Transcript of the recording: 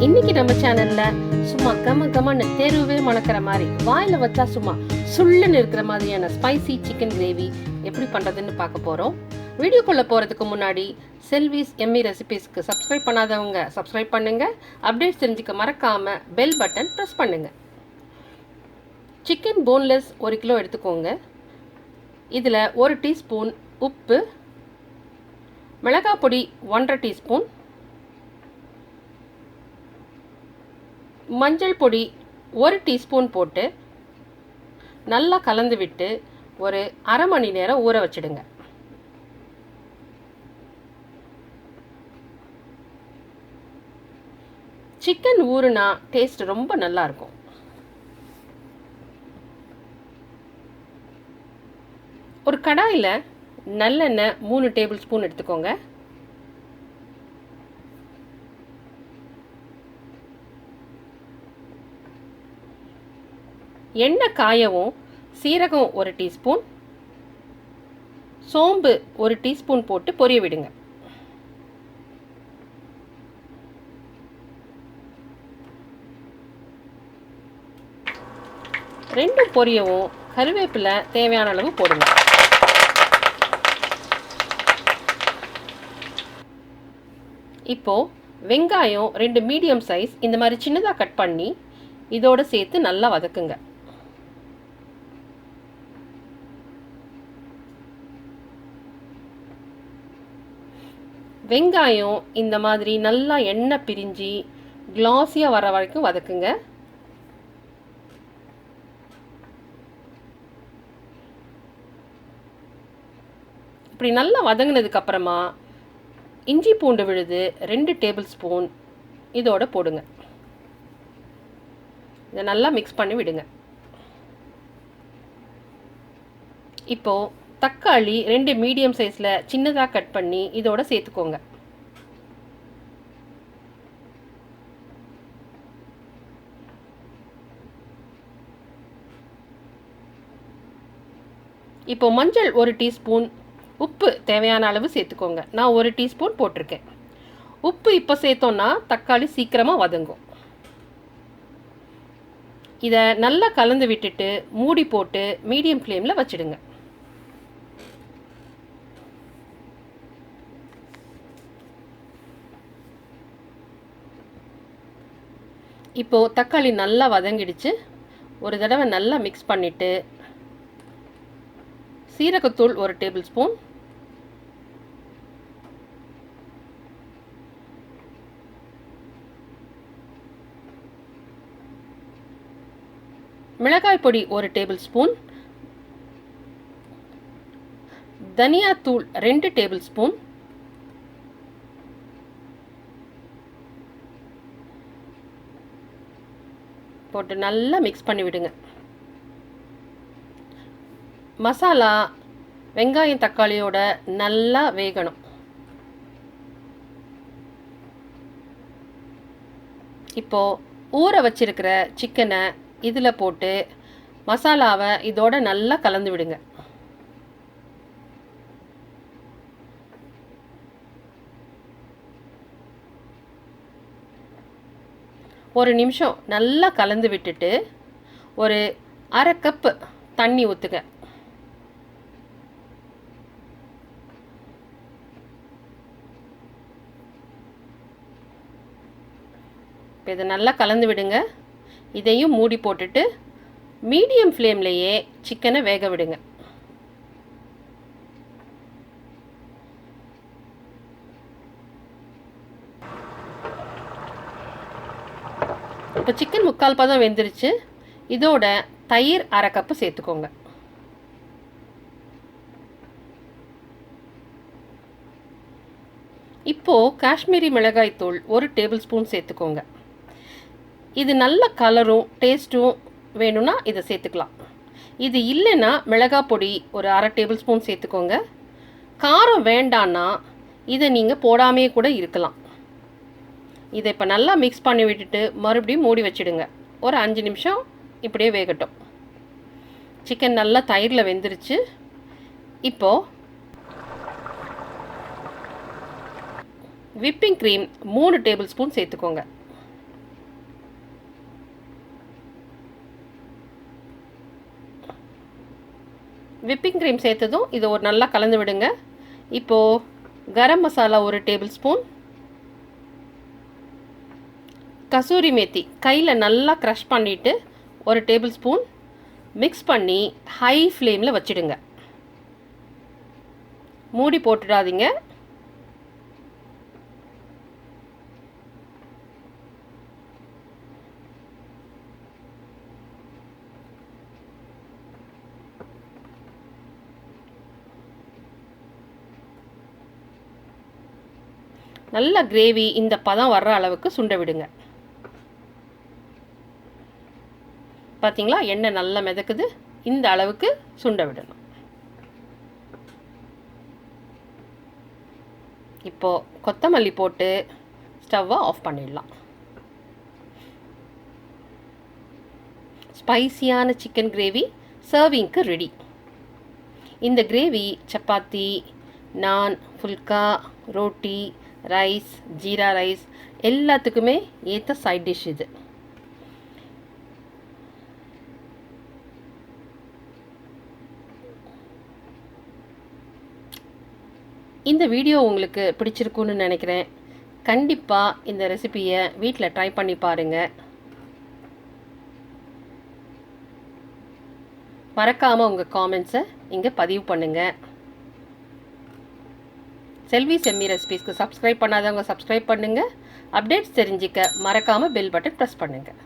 இன்னைக்கு நம்ம சேனல்ல சும்மா கமன்னு தெருவே மணக்கிற மாதிரி வாயில வச்சா சும்மா சுள்ளுன்னு இருக்கிற மாதிரியான ஸ்பைசி சிக்கன் கிரேவி எப்படி பண்றதுன்னு பார்க்க போறோம். வீடியோக்குள்ள போறதுக்கு முன்னாடி செல்விஸ் எம்மி ரெசிபீஸ்க்கு சப்ஸ்கிரைப் பண்ணாதவங்க சப்ஸ்கிரைப் பண்ணுங்க. அப்டேட்ஸ் தெரிஞ்சுக்க மறக்காம பெல் பட்டன் ப்ரெஸ் பண்ணுங்க. சிக்கன் போன்லெஸ் 1 கிலோ எடுத்துக்கோங்க. இதில் 1 டீஸ்பூன் உப்பு, மிளகாய் பொடி 1.5 டீஸ்பூன், மஞ்சள் பொடி 1 டீஸ்பூன் போட்டு நல்லா கலந்து விட்டு ஒரு அரை மணி நேரம் ஊற வச்சிடுங்க. சிக்கன் ஊறுனா டேஸ்ட் ரொம்ப நல்லா இருக்கும். ஒரு கடாயில் நல்லெண்ணெய் 3 டேபிள் ஸ்பூன் எடுத்துக்கோங்க. எண்ணெய் காயவும் சீரகம் 1 டீஸ்பூன், சோம்பு 1 டீஸ்பூன் போட்டு பொரிய விடுங்க. ரெண்டும் பொரியவும் கருவேப்பிலை தேவையான அளவு போடுங்க. இப்போ வெங்காயம் 2 மீடியம் சைஸ் இந்த மாதிரி சின்னதாக கட் பண்ணி இதோட சேர்த்து நல்லா வதக்குங்க. வெங்காயம் இந்த மாதிரி நல்லா எண்ணெய் பிரிஞ்சு கிளாஸியாக வர வரைக்கும் வதக்குங்க. இப்படி நல்லா வதங்கினதுக்கு அப்புறமா இஞ்சி பூண்டு விழுது 2 டேபிள் ஸ்பூன் இதோட போடுங்க. இதை நல்லா மிக்ஸ் பண்ணி விடுங்க. இப்போ தக்காளி 2 மீடியம் சைஸில் சின்னதாக கட் பண்ணி இதோட சேர்த்துக்கோங்க. இப்போ மஞ்சள் 1 டீஸ்பூன், உப்பு தேவையான அளவு சேர்த்துக்கோங்க. நான் 1 டீஸ்பூன் போட்டிருக்கேன். உப்பு இப்போ சேர்த்தோன்னா தக்காளி சீக்கிரமாக வதங்கும். இதை நல்லா கலந்து விட்டுட்டு மூடி போட்டு மீடியம் ஃப்ளேமில் வச்சிடுங்க. இப்போது தக்காளி நல்லா வதங்கிடுச்சு. ஒரு தடவை நல்லா மிக்ஸ் பண்ணிவிட்டு சீரகத்தூள் 1 டேபிள் ஸ்பூன், மிளகாய் பொடி 1 டேபிள் ஸ்பூன், தனியாத்தூள் 2 டேபிள் ஸ்பூன், போட்டு நல்லா மிக்ஸ் பண்ணி விடுங்க. மசாலா வெங்காயம் தக்காளியோட நல்லா வேகணும். இப்போ ஊற வச்சிருக்கிற சிக்கனை இதில் போட்டு மசாலாவை இதோட நல்லா கலந்து விடுங்க. ஒரு நிமிஷம் நல்லா கலந்து விட்டுட்டு ஒரு அரை கப் தண்ணி ஊற்றுங்க. இப்போ இதை நல்லா கலந்து விடுங்க. இதையும் மூடி போட்டுட்டு மீடியம் ஃப்ளேம்லேயே சிக்கனை வேக விடுங்க. இப்போ சிக்கன் 3/4 பதம் வெந்துருச்சு. இதோட தயிர் அரை கப்பு சேர்த்துக்கோங்க. இப்போது காஷ்மீரி மிளகாய் தூள் 1 டேபிள் ஸ்பூன் சேர்த்துக்கோங்க. இது நல்ல கலரும் டேஸ்ட்டும் வேணும்னா இதை சேர்த்துக்கலாம். இது இல்லைன்னா மிளகாய் பொடி ஒரு அரை டேபிள் ஸ்பூன் சேர்த்துக்கோங்க. காரம் வேண்டான்னா இதை நீங்கள் போடாமையே கூட இருக்கலாம். இதை இப்போ நல்லா மிக்ஸ் பண்ணி விட்டுட்டு மறுபடியும் மூடி வச்சிடுங்க. ஒரு 5 நிமிஷம் இப்படியே வேகட்டும். சிக்கன் நல்லா தயிரில் வெந்துருச்சு. இப்போது விப்பிங் க்ரீம் 3 டேபிள் ஸ்பூன் சேர்த்துக்கோங்க. விப்பிங் க்ரீம் சேர்த்ததும் இதை ஒரு நல்லா கலந்து விடுங்க. இப்போது கரம் மசாலா 1 டேபிள் ஸ்பூன், கசூரி மேத்தி கையில் நல்லா க்ரஷ் பண்ணிவிட்டு 1 டேபிள் ஸ்பூன் மிக்ஸ் பண்ணி ஹை ஃப்ளேமில் வச்சுடுங்க. மூடி போட்டுடாதீங்க. நல்ல கிரேவி இந்த பதம் வர்ற அளவுக்கு சுண்ட விடுங்க. பார்த்தீங்களா, எண்ணெய் நல்லா மிதக்குது. இந்த அளவுக்கு சுண்ட விடணும். இப்போது கொத்தமல்லி போட்டு ஸ்டவ்வை ஆஃப் பண்ணிடலாம். ஸ்பைசியான சிக்கன் கிரேவி சர்விங்க்கு ரெடி. இந்த கிரேவி சப்பாத்தி, நான், புல்கா, ரோட்டி, ரைஸ், ஜீரா ரைஸ் எல்லாத்துக்குமே ஏற்ற சைட் டிஷ் இது. இந்த வீடியோ உங்களுக்கு பிடிச்சிருக்குன்னு நினைக்கிறேன். கண்டிப்பாக இந்த ரெசிபியை வீட்டில் ட்ரை பண்ணி பாருங்கள். மறக்காமல் உங்கள் காமெண்ட்ஸை இங்கே பதிவு பண்ணுங்கள். செல்விஸ் எம்மி ரெசிபீஸ்க்கு சப்ஸ்கிரைப் பண்ணாதவங்க சப்ஸ்கிரைப் பண்ணுங்கள். அப்டேட்ஸ் தெரிஞ்சிக்க மறக்காமல் பெல் பட்டன் ப்ரெஸ் பண்ணுங்கள்.